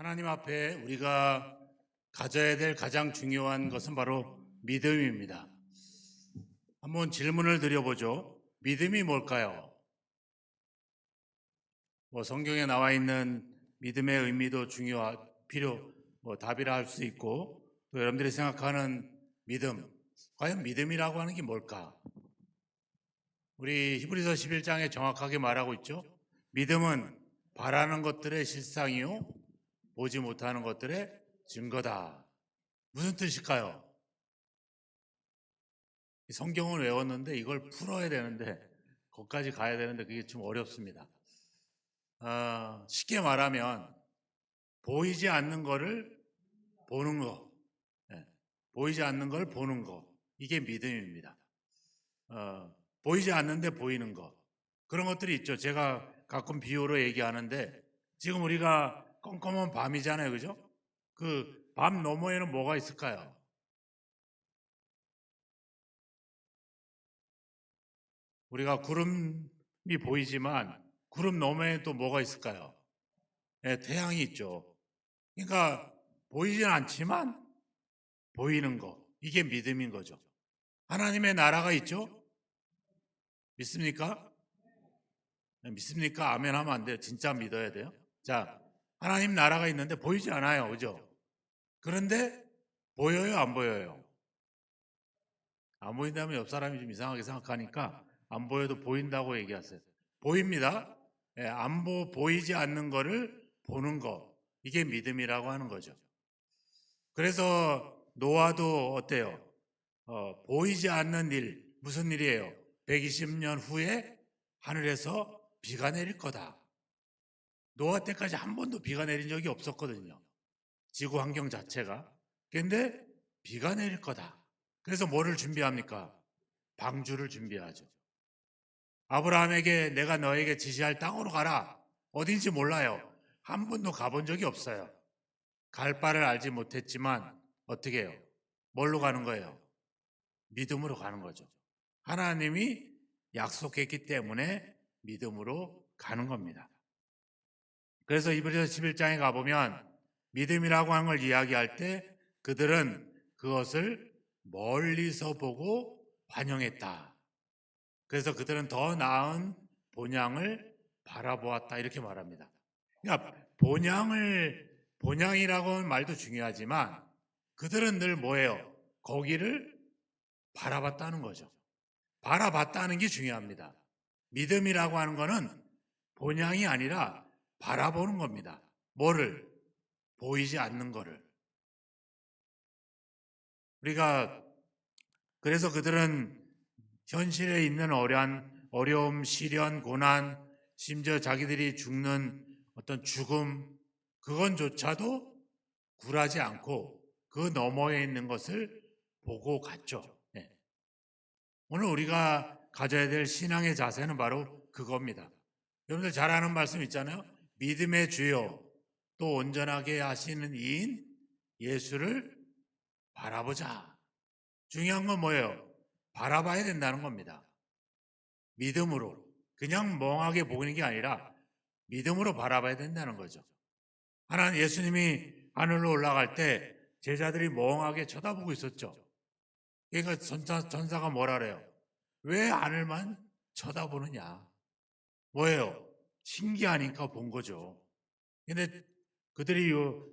하나님 앞에 우리가 가져야 될 가장 중요한 것은 바로 믿음입니다. 한번 질문을 드려보죠. 믿음이 뭘까요? 성경에 나와 있는 믿음의 의미도 답이라 할 수 있고, 또 여러분들이 생각하는 믿음, 과연 믿음이라고 하는 게 뭘까? 우리 히브리서 11장에 정확하게 말하고 있죠. 믿음은 바라는 것들의 실상이요 보지 못하는 것들의 증거다. 무슨 뜻일까요? 성경을 외웠는데 이걸 풀어야 되는데, 거기까지 가야 되는데 그게 좀 어렵습니다. 쉽게 말하면 보이지 않는 거를 보는 거, 예, 보이지 않는 걸 보는 거, 이게 믿음입니다. 보이지 않는데 보이는 거, 그런 것들이 있죠. 제가 가끔 비유로 얘기하는데, 지금 우리가 껌껌한 밤이잖아요, 그죠? 그 밤 너머에는 뭐가 있을까요? 우리가 구름이 보이지만 구름 너머에 또 뭐가 있을까요? 예, 태양이 있죠. 그러니까 보이진 않지만 보이는 거, 이게 믿음인 거죠. 하나님의 나라가 있죠? 믿습니까? 네, 믿습니까? 아멘 하면 안 돼요. 진짜 믿어야 돼요. 자, 하나님 나라가 있는데 보이지 않아요. 그죠? 그런데 보여요? 안 보여요? 안 보인다면 옆 사람이 좀 이상하게 생각하니까 안 보여도 보인다고 얘기하세요. 보입니다. 예, 보이지 않는 거를 보는 거. 이게 믿음이라고 하는 거죠. 그래서 노아도 어때요? 보이지 않는 일, 무슨 일이에요? 120년 후에 하늘에서 비가 내릴 거다. 노아 때까지 한 번도 비가 내린 적이 없었거든요. 지구 환경 자체가. 근데 비가 내릴 거다. 그래서 뭐를 준비합니까? 방주를 준비하죠. 아브라함에게 내가 너에게 지시할 땅으로 가라. 어딘지 몰라요. 한 번도 가본 적이 없어요. 갈 바를 알지 못했지만 어떻게 해요? 뭘로 가는 거예요? 믿음으로 가는 거죠. 하나님이 약속했기 때문에 믿음으로 가는 겁니다. 그래서 이브리서 11장에 가보면 믿음이라고 하는 걸 이야기할 때 그들은 그것을 멀리서 보고 반영했다. 그래서 그들은 더 나은 본향을 바라보았다. 이렇게 말합니다. 그러니까 본향이라고 하는 말도 중요하지만 그들은 늘 뭐예요? 거기를 바라봤다는 거죠. 바라봤다는 게 중요합니다. 믿음이라고 하는 거는 본향이 아니라 바라보는 겁니다. 뭐를? 보이지 않는 거를. 그래서 그들은 현실에 있는 어려움, 시련, 고난, 심지어 자기들이 죽는 어떤 죽음, 그건조차도 굴하지 않고 그 너머에 있는 것을 보고 갔죠. 네. 오늘 우리가 가져야 될 신앙의 자세는 바로 그겁니다. 여러분들 잘 아는 말씀 있잖아요. 믿음의 주요 또 온전하게 하시는 이인 예수를 바라보자. 중요한 건 뭐예요? 바라봐야 된다는 겁니다. 믿음으로. 그냥 멍하게 보는 게 아니라 믿음으로 바라봐야 된다는 거죠. 예수님이 하늘로 올라갈 때 제자들이 멍하게 쳐다보고 있었죠. 그러니까 전사가 뭐라 그래요? 왜 하늘만 쳐다보느냐? 뭐예요? 신기하니까 본 거죠. 근데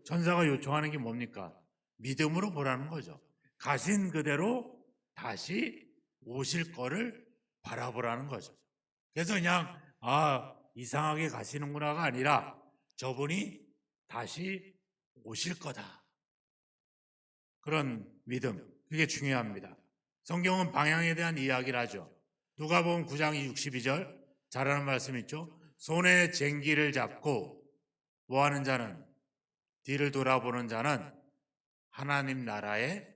전사가 요청하는 게 뭡니까? 믿음으로 보라는 거죠. 가신 그대로 다시 오실 거를 바라보라는 거죠. 그래서 그냥 이상하게 가시는구나가 아니라 저분이 다시 오실 거다. 그런 믿음, 그게 중요합니다. 성경은 방향에 대한 이야기를 하죠. 누가복음 9장 62절 잘하는 말씀 있죠. 손에 쟁기를 잡고 뭐하는 자는, 뒤를 돌아보는 자는 하나님 나라에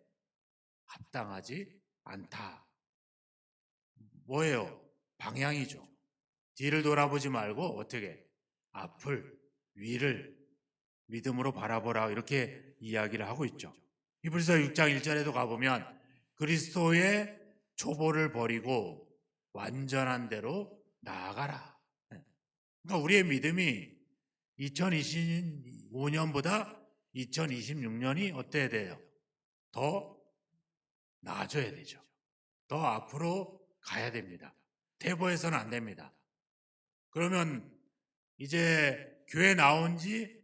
합당하지 않다. 뭐예요? 방향이죠. 뒤를 돌아보지 말고 어떻게? 앞을, 위를 믿음으로 바라보라, 이렇게 이야기를 하고 있죠. 히브리서 6장 1절에도 가보면 그리스도의 초보를 버리고 완전한 대로 나아가라. 그러니까 우리의 믿음이 2025년보다 2026년이 어때야 돼요? 더 나아져야 되죠. 더 앞으로 가야 됩니다. 퇴보해서는 안 됩니다. 그러면 이제 교회 나온 지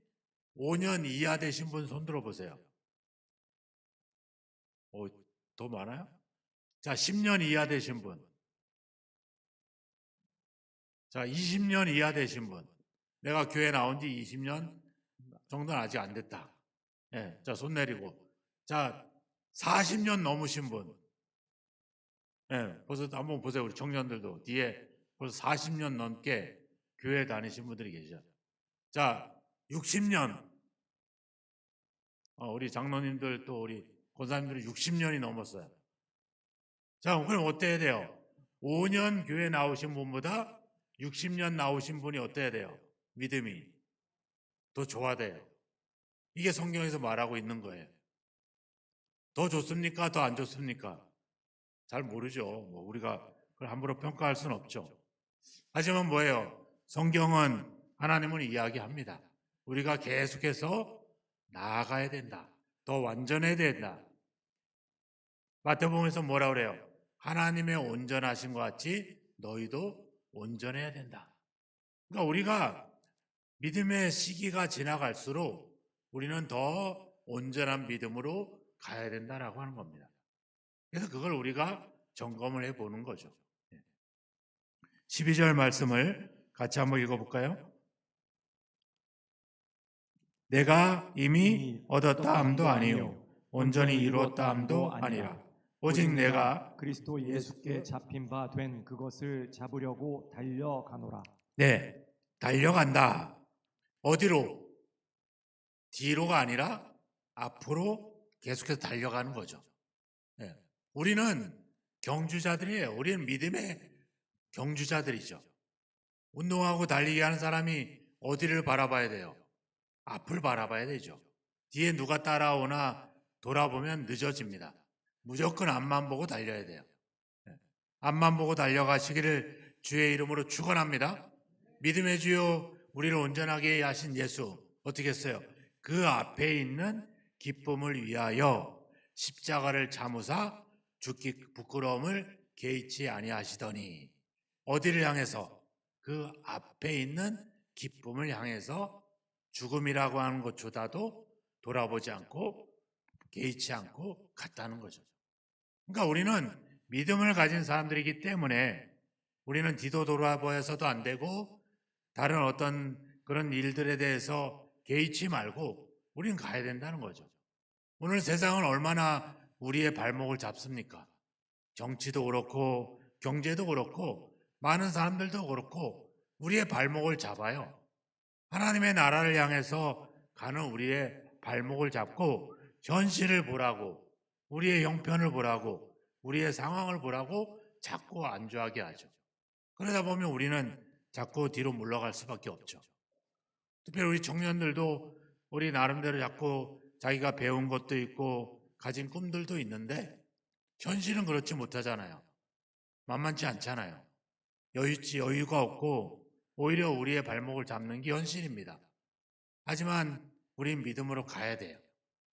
5년 이하 되신 분 손 들어보세요. 더 많아요? 자, 10년 이하 되신 분. 자, 20년 이하 되신 분. 내가 교회 나온 지 20년 정도는 아직 안 됐다. 예, 자, 손 내리고. 자, 40년 넘으신 분. 예, 벌써 한번 보세요. 우리 청년들도 뒤에 벌써 40년 넘게 교회 다니신 분들이 계시죠. 자, 60년. 우리 장로님들 또 우리 권사님들이 60년이 넘었어요. 자, 그럼 어때야 돼요? 5년 교회 나오신 분보다 60년 나오신 분이 어때야 돼요? 믿음이 더 좋아돼요. 이게 성경에서 말하고 있는 거예요. 더 좋습니까? 더 안 좋습니까? 잘 모르죠. 우리가 그걸 함부로 평가할 수는 없죠. 하지만 뭐예요? 성경은, 하나님은 이야기합니다. 우리가 계속해서 나아가야 된다. 더 완전해야 된다. 마태복음에서 뭐라 그래요? 하나님의 온전하신 것 같이 너희도 온전해야 된다. 그러니까 우리가 믿음의 시기가 지나갈수록 우리는 더 온전한 믿음으로 가야 된다라고 하는 겁니다. 그래서 그걸 우리가 점검을 해보는 거죠. 12절 말씀을 같이 한번 읽어볼까요? 내가 이미 얻었다 함도 아니요 온전히 이루었다 함도 아니라 오직 내가 그리스도 예수께 잡힌 바 된 그것을 잡으려고 달려가노라. 네, 달려간다. 어디로? 뒤로가 아니라 앞으로 계속해서 달려가는 거죠. 네. 우리는 경주자들이에요. 우리는 믿음의 경주자들이죠. 운동하고 달리기 하는 사람이 어디를 바라봐야 돼요? 앞을 바라봐야 되죠. 뒤에 누가 따라오나 돌아보면 늦어집니다. 무조건 앞만 보고 달려야 돼요. 앞만 보고 달려가시기를 주의 이름으로 축원합니다. 믿음의 주요 우리를 온전하게 하신 예수 어떻게 했어요? 그 앞에 있는 기쁨을 위하여 십자가를 참으사 죽기 부끄러움을 개의치 아니하시더니 어디를 향해서? 그 앞에 있는 기쁨을 향해서 죽음이라고 하는 것조차도 돌아보지 않고 개의치 않고 갔다는 거죠. 그러니까 우리는 믿음을 가진 사람들이기 때문에 우리는 뒤도 돌아보아서도 안 되고 다른 어떤 그런 일들에 대해서 개의치 말고 우리는 가야 된다는 거죠. 오늘 세상은 얼마나 우리의 발목을 잡습니까? 정치도 그렇고 경제도 그렇고 많은 사람들도 그렇고 우리의 발목을 잡아요. 하나님의 나라를 향해서 가는 우리의 발목을 잡고 현실을 보라고, 우리의 형편을 보라고, 우리의 상황을 보라고 자꾸 안주하게 하죠. 그러다 보면 우리는 자꾸 뒤로 물러갈 수밖에 없죠. 특별히 우리 청년들도 우리 나름대로 자꾸 자기가 배운 것도 있고 가진 꿈들도 있는데 현실은 그렇지 못하잖아요. 만만치 않잖아요. 여유가 없고 오히려 우리의 발목을 잡는 게 현실입니다. 하지만 우린 믿음으로 가야 돼요.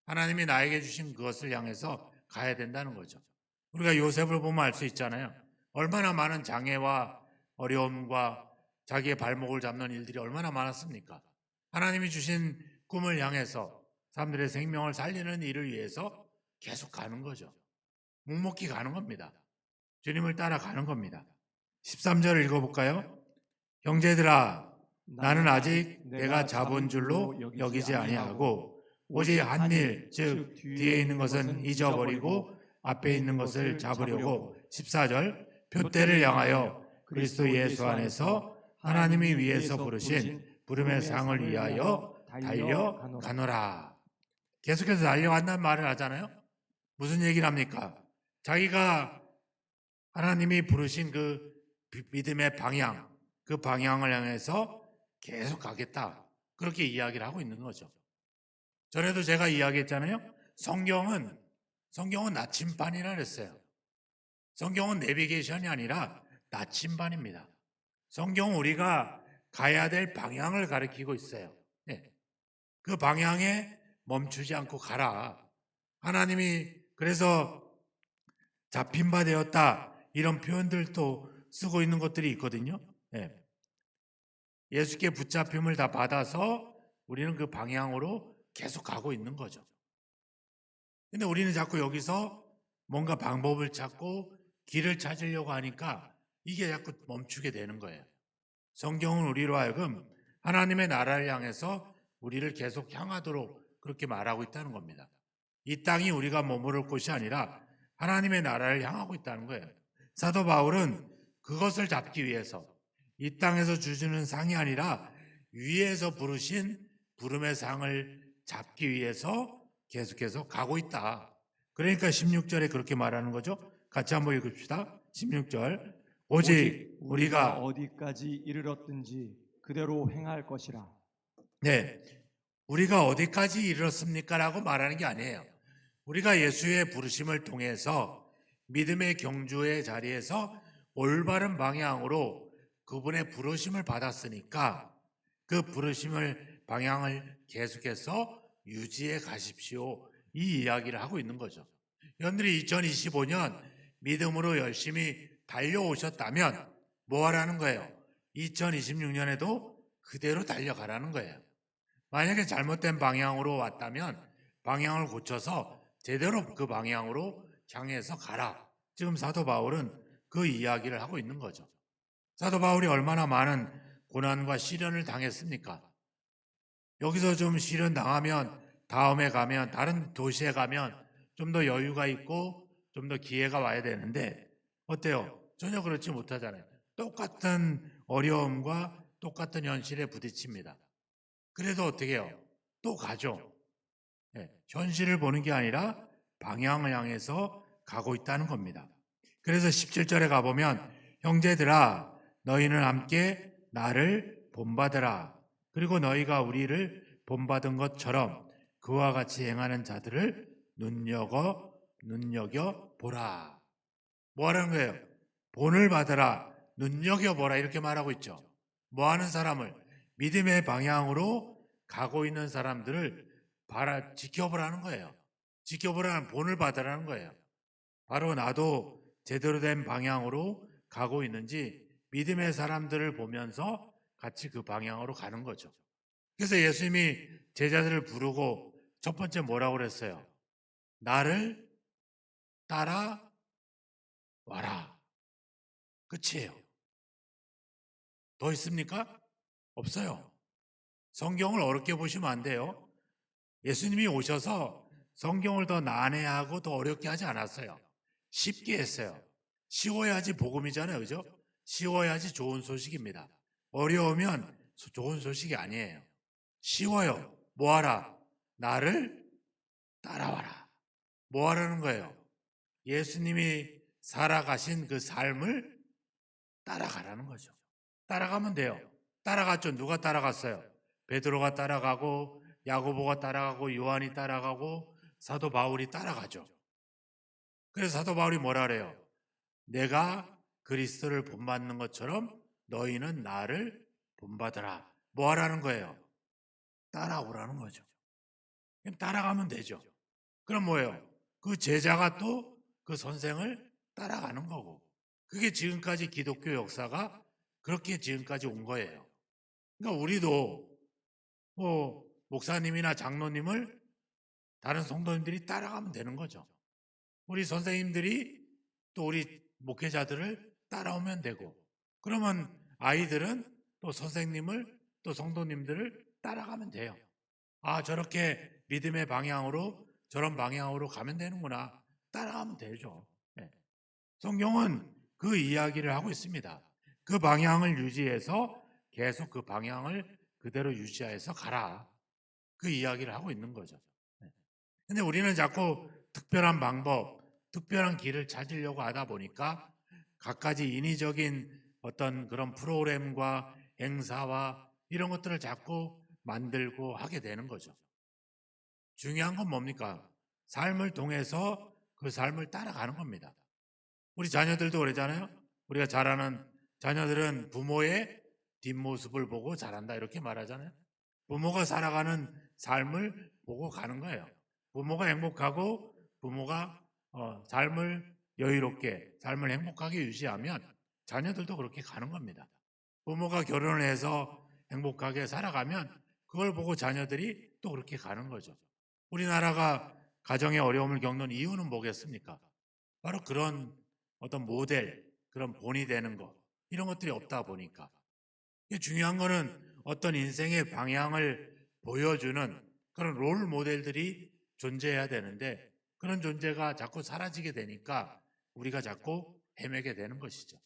하나님이 나에게 주신 그것을 향해서 가야 된다는 거죠. 우리가 요셉을 보면 알 수 있잖아요. 얼마나 많은 장애와 어려움과 자기의 발목을 잡는 일들이 얼마나 많았습니까? 하나님이 주신 꿈을 향해서 사람들의 생명을 살리는 일을 위해서 계속 가는 거죠. 묵묵히 가는 겁니다. 주님을 따라가는 겁니다. 13절을 읽어볼까요? 형제들아, 나는 아직 내가 잡은 줄로 여기지 아니하고 오직 한 일, 즉 뒤에 있는 것은 잊어버리고 앞에 있는 것을 잡으려고 14절 표대를 향하여 그리스도 예수 안에서 하나님이 위에서 부르신 부름의 상을 위하여 달려가노라. 계속해서 달려간다는 말을 하잖아요. 무슨 얘기를 합니까? 자기가 하나님이 부르신 그 믿음의 방향, 그 방향을 향해서 계속 가겠다. 그렇게 이야기를 하고 있는 거죠. 전에도 제가 이야기했잖아요. 성경은 나침반이라 그랬어요. 성경은 내비게이션이 아니라 나침반입니다. 성경은 우리가 가야 될 방향을 가리키고 있어요. 그 방향에 멈추지 않고 가라. 하나님이 그래서 잡힌 바 되었다 이런 표현들도 쓰고 있는 것들이 있거든요. 예. 예수께 붙잡힘을 다 받아서 우리는 그 방향으로 계속 가고 있는 거죠. 근데 우리는 자꾸 여기서 뭔가 방법을 찾고 길을 찾으려고 하니까 이게 자꾸 멈추게 되는 거예요. 성경은 우리로 하여금 하나님의 나라를 향해서 우리를 계속 향하도록 그렇게 말하고 있다는 겁니다. 이 땅이 우리가 머무를 곳이 아니라 하나님의 나라를 향하고 있다는 거예요. 사도 바울은 그것을 잡기 위해서 이 땅에서 주시는 상이 아니라 위에서 부르신 부름의 상을 잡기 위해서 계속해서 가고 있다. 그러니까 16절에 그렇게 말하는 거죠. 같이 한번 읽읍시다. 16절. 오직 우리가 어디까지 이르렀든지 그대로 행할 것이라. 네, 우리가 어디까지 이르렀습니까? 라고 말하는 게 아니에요. 우리가 예수의 부르심을 통해서 믿음의 경주의 자리에서 올바른 방향으로 그분의 부르심을 받았으니까 그 부르심을 방향을 계속해서 유지해 가십시오. 이 이야기를 하고 있는 거죠. 여러분들이 2025년 믿음으로 열심히 달려오셨다면 뭐 하라는 거예요? 2026년에도 그대로 달려가라는 거예요. 만약에 잘못된 방향으로 왔다면 방향을 고쳐서 제대로 그 방향으로 향해서 가라. 지금 사도 바울은 그 이야기를 하고 있는 거죠. 사도 바울이 얼마나 많은 고난과 시련을 당했습니까? 여기서 좀 시련 당하면 다음에 가면 다른 도시에 가면 좀 더 여유가 있고 좀 더 기회가 와야 되는데 어때요? 전혀 그렇지 못하잖아요. 똑같은 어려움과 똑같은 현실에 부딪힙니다. 그래도 어떻게 해요? 또 가죠. 네, 현실을 보는 게 아니라 방향을 향해서 가고 있다는 겁니다. 그래서 17절에 가보면 형제들아 너희는 함께 나를 본받으라. 그리고 너희가 우리를 본받은 것처럼 그와 같이 행하는 자들을 눈여겨 보라. 뭐 하는 거예요? 본을 받으라, 눈여겨보라 이렇게 말하고 있죠. 뭐 하는 사람을? 믿음의 방향으로 가고 있는 사람들을 지켜보라는 거예요. 지켜보라는 본을 받으라는 거예요. 바로 나도 제대로 된 방향으로 가고 있는지 믿음의 사람들을 보면서 같이 그 방향으로 가는 거죠. 그래서 예수님이 제자들을 부르고 첫 번째 뭐라고 그랬어요? 나를 따라와라. 끝이에요. 더 있습니까? 없어요. 성경을 어렵게 보시면 안 돼요. 예수님이 오셔서 성경을 더 난해하고 더 어렵게 하지 않았어요. 쉽게 했어요. 쉬워야지 복음이잖아요. 그죠? 쉬워야지 좋은 소식입니다. 어려우면 좋은 소식이 아니에요. 쉬워요. 뭐하라? 나를 따라와라. 뭐 하라는 거예요? 예수님이 살아가신 그 삶을 따라가라는 거죠. 따라가면 돼요. 따라갔죠. 누가 따라갔어요? 베드로가 따라가고 야고보가 따라가고 요한이 따라가고 사도 바울이 따라가죠. 그래서 사도 바울이 뭐라 그래요? 내가 그리스도를 본받는 것처럼 너희는 나를 본받으라. 뭐 하라는 거예요? 따라오라는 거죠. 그럼 따라가면 되죠. 그럼 뭐예요? 그 제자가 또 그 선생을 따라가는 거고. 그게 지금까지 기독교 역사가 그렇게 지금까지 온 거예요. 그러니까 우리도 뭐 목사님이나 장로님을 다른 성도님들이 따라가면 되는 거죠. 우리 선생님들이 또 우리 목회자들을 따라오면 되고, 그러면 아이들은 또 선생님을 또 성도님들을 따라가면 돼요. 아, 저렇게 믿음의 방향으로 저런 방향으로 가면 되는구나. 따라가면 되죠. 네. 성경은 그 이야기를 하고 있습니다. 그 방향을 유지해서 계속 그 방향을 그대로 유지해서 가라. 그 이야기를 하고 있는 거죠. 근데 우리는 자꾸 특별한 방법, 특별한 길을 찾으려고 하다 보니까 갖가지 인위적인 어떤 그런 프로그램과 행사와 이런 것들을 자꾸 만들고 하게 되는 거죠. 중요한 건 뭡니까? 삶을 통해서 그 삶을 따라가는 겁니다. 우리 자녀들도 그러잖아요. 우리가 잘하는 자녀들은 부모의 뒷모습을 보고 자란다 이렇게 말하잖아요. 부모가 살아가는 삶을 보고 가는 거예요. 부모가 행복하고 부모가 삶을 여유롭게, 삶을 행복하게 유지하면 자녀들도 그렇게 가는 겁니다. 부모가 결혼을 해서 행복하게 살아가면 그걸 보고 자녀들이 또 그렇게 가는 거죠. 우리나라가 가정의 어려움을 겪는 이유는 뭐겠습니까? 바로 그런 어떤 모델, 그런 본이 되는 것, 이런 것들이 없다 보니까. 중요한 거는 어떤 인생의 방향을 보여주는 그런 롤 모델들이 존재해야 되는데 그런 존재가 자꾸 사라지게 되니까 우리가 자꾸 헤매게 되는 것이죠.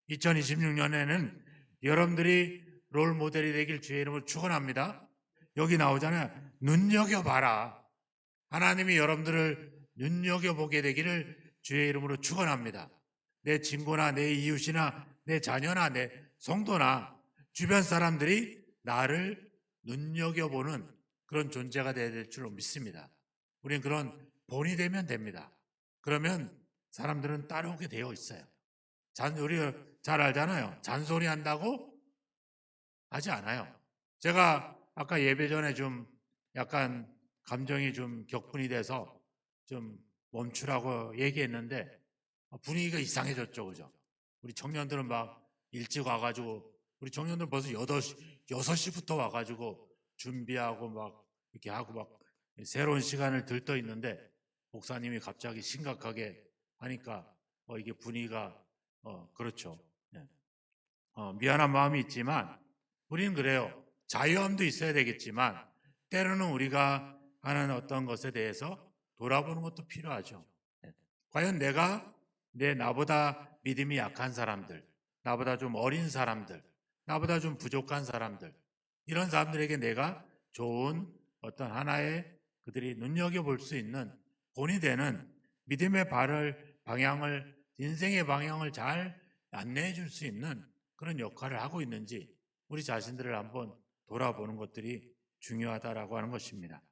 2026년에는 여러분들이 롤 모델이 되길 주의 이름으로 축원합니다. 여기 나오잖아요. 눈여겨봐라. 하나님이 여러분들을 눈여겨보게 되기를 주의 이름으로 축원합니다. 내 친구나 내 이웃이나 내 자녀나 내 성도나 주변 사람들이 나를 눈여겨보는 그런 존재가 되어야 될 줄로 믿습니다. 우리는 그런 본이 되면 됩니다. 그러면 사람들은 따라오게 되어 있어요. 우리가 잘 알잖아요. 잔소리 한다고 하지 않아요. 제가 아까 예배 전에 좀 약간 감정이 좀 격분이 돼서 좀 멈추라고 얘기했는데 분위기가 이상해졌죠. 그죠? 우리 청년들은 막 일찍 와가지고 우리 청년들 벌써 6시부터 와가지고 준비하고 막 이렇게 하고 막 새로운 시간을 들떠 있는데 목사님이 갑자기 심각하게 하니까 이게 분위기가 그렇죠. 네. 미안한 마음이 있지만 우리는 그래요. 자유함도 있어야 되겠지만 때로는 우리가 하는 어떤 것에 대해서 돌아보는 것도 필요하죠. 네. 과연 나보다 믿음이 약한 사람들, 나보다 좀 어린 사람들, 나보다 좀 부족한 사람들, 이런 사람들에게 내가 좋은 어떤 하나의 그들이 눈여겨볼 수 있는 본이 되는 믿음의 방향을, 인생의 방향을 잘 안내해 줄 수 있는 그런 역할을 하고 있는지 우리 자신들을 한번 돌아보는 것들이 중요하다라고 하는 것입니다.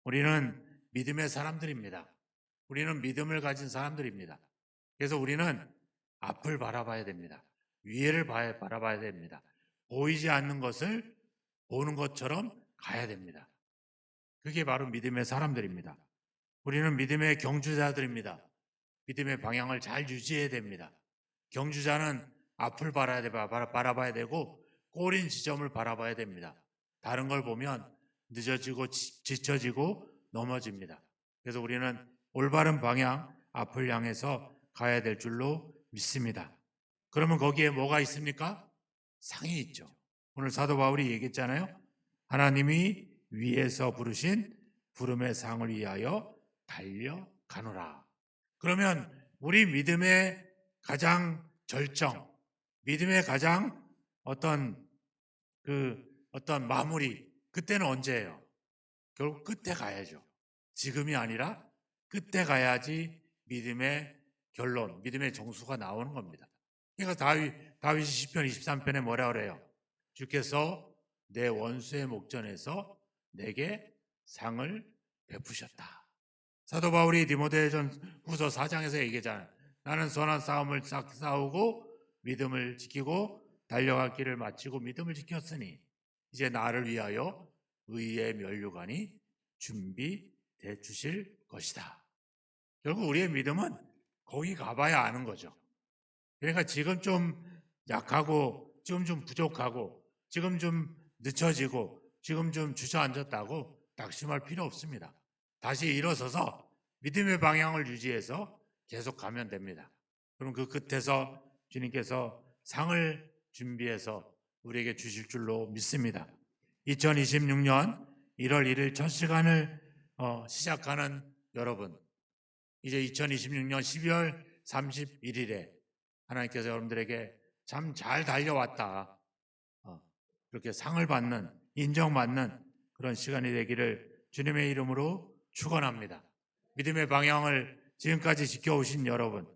우리는 믿음의 사람들입니다. 우리는 믿음을 가진 사람들입니다. 그래서 우리는 앞을 바라봐야 됩니다. 위에를 바라봐야 됩니다. 보이지 않는 것을 보는 것처럼 가야 됩니다. 그게 바로 믿음의 사람들입니다. 우리는 믿음의 경주자들입니다. 믿음의 방향을 잘 유지해야 됩니다. 경주자는 앞을 바라봐야 되고 꼬린 지점을 바라봐야 됩니다. 다른 걸 보면 늦어지고 지쳐지고 넘어집니다. 그래서 우리는 올바른 방향, 앞을 향해서 가야 될 줄로 믿습니다. 그러면 거기에 뭐가 있습니까? 상이 있죠. 오늘 사도 바울이 얘기했잖아요. 하나님이 위에서 부르신 부름의 상을 위하여 달려가노라. 그러면 우리 믿음의 가장 절정, 믿음의 가장 어떤 마무리, 그때는 언제예요? 결국 끝에 가야죠. 지금이 아니라 끝에 가야지 믿음의 결론, 믿음의 정수가 나오는 겁니다. 그러니까 다윗이 시편 23편에 뭐라 그래요? 주께서 내 원수의 목전에서 내게 상을 베푸셨다. 사도 바울이 디모데전 후서 4장에서 얘기하잖아요. 나는 선한 싸움을 싸우고 믿음을 지키고 달려갈 길을 마치고 믿음을 지켰으니 이제 나를 위하여 의의 면류관이 준비돼 주실 것이다. 결국 우리의 믿음은 거기 가봐야 아는 거죠. 그러니까 지금 좀 약하고 지금 좀 부족하고 지금 좀 늦춰지고 지금 좀 주저앉았다고 낙심할 필요 없습니다. 다시 일어서서 믿음의 방향을 유지해서 계속 가면 됩니다. 그럼 그 끝에서 주님께서 상을 준비해서 우리에게 주실 줄로 믿습니다. 2026년 1월 1일 첫 시간을 시작하는 여러분, 이제 2026년 12월 31일에 하나님께서 여러분들에게 참 잘 달려왔다, 그렇게 상을 받는, 인정받는 그런 시간이 되기를 주님의 이름으로 축원합니다. 믿음의 방향을 지금까지 지켜오신 여러분,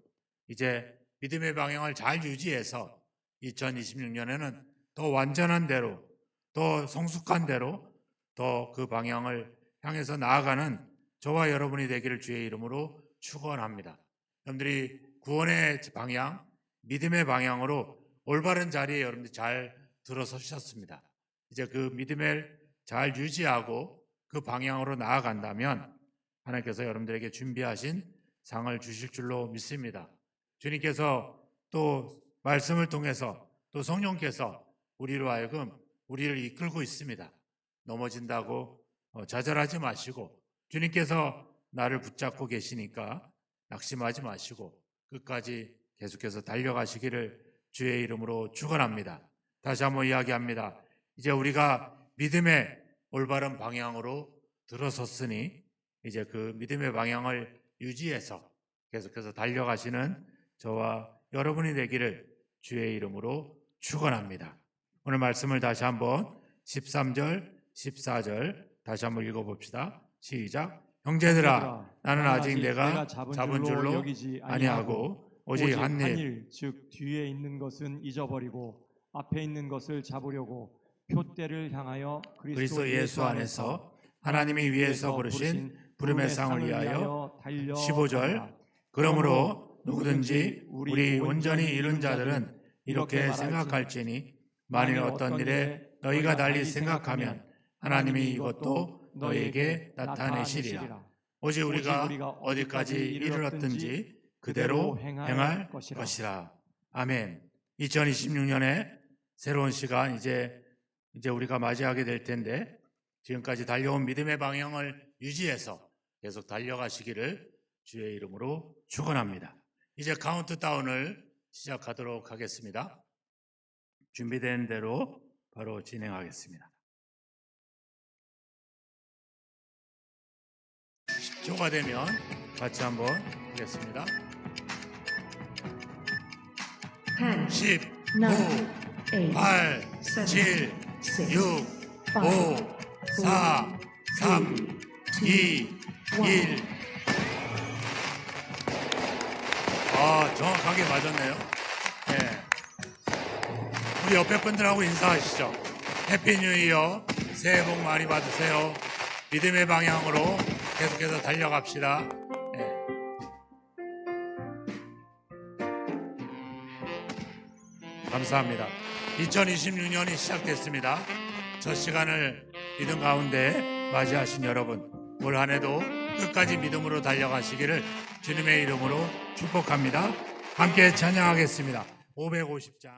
이제 믿음의 방향을 잘 유지해서 2026년에는 더 완전한 대로, 더 성숙한 대로, 더 그 방향을 향해서 나아가는 저와 여러분이 되기를 주의 이름으로 축원합니다. 여러분들이 구원의 방향, 믿음의 방향으로 올바른 자리에 여러분들이 잘 들어서셨습니다. 이제 그 믿음을 잘 유지하고 그 방향으로 나아간다면 하나님께서 여러분들에게 준비하신 상을 주실 줄로 믿습니다. 주님께서 또 말씀을 통해서 또 성령께서 우리로 하여금 우리를 이끌고 있습니다. 넘어진다고 좌절하지 마시고 주님께서 나를 붙잡고 계시니까 낙심하지 마시고 끝까지 계속해서 달려가시기를 주의 이름으로 축원합니다. 다시 한번 이야기합니다. 이제 우리가 믿음의 올바른 방향으로 들어섰으니 이제 그 믿음의 방향을 유지해서 계속해서 달려가시는 저와 여러분이 되기를 주의 이름으로 축원합니다. 오늘 말씀을 다시 한번 13절, 14절 다시 한번 읽어봅시다. 시작. 형제들아, 나는 아직 내가 잡은 줄로 여기지 아니하고 오직 한 일, 즉 뒤에 있는 것은 잊어버리고 앞에 있는 것을 잡으려고 표대를 향하여 그리스도 예수 안에서 하나님이 위에서 부르신 부름의 상을 위하여 15절. 그러므로 누구든지 우리 온전히 이룬 자들은 이렇게 생각할지니 만일 어떤 일에 너희가 달리 생각하면 하나님이 이것도 너희에게 나타내시리라. 오직 우리가 어디까지 이르렀든지 그대로 행할 것이라. 아멘. 2026년에 새로운 시간 이제 우리가 맞이하게 될 텐데 지금까지 달려온 믿음의 방향을 유지해서 계속 달려가시기를 주의 이름으로 축원합니다. 이제 카운트다운을 시작하도록 하겠습니다. 준비된 대로 바로 진행하겠습니다. 10초가 되면 같이 한번 하겠습니다. 10, 9, 8, 7, 6, 5, 4, 3, 2, 1. 정확하게 맞았네요. 네. 우리 옆에 분들하고 인사하시죠. 해피 뉴 이어, 새해 복 많이 받으세요. 믿음의 방향으로 계속해서 달려갑시다. 네. 감사합니다. 2026년이 시작됐습니다. 첫 시간을 믿음 가운데 맞이하신 여러분, 올 한 해도 끝까지 믿음으로 달려가시기를 주님의 이름으로 축복합니다. 함께 찬양하겠습니다. 550장.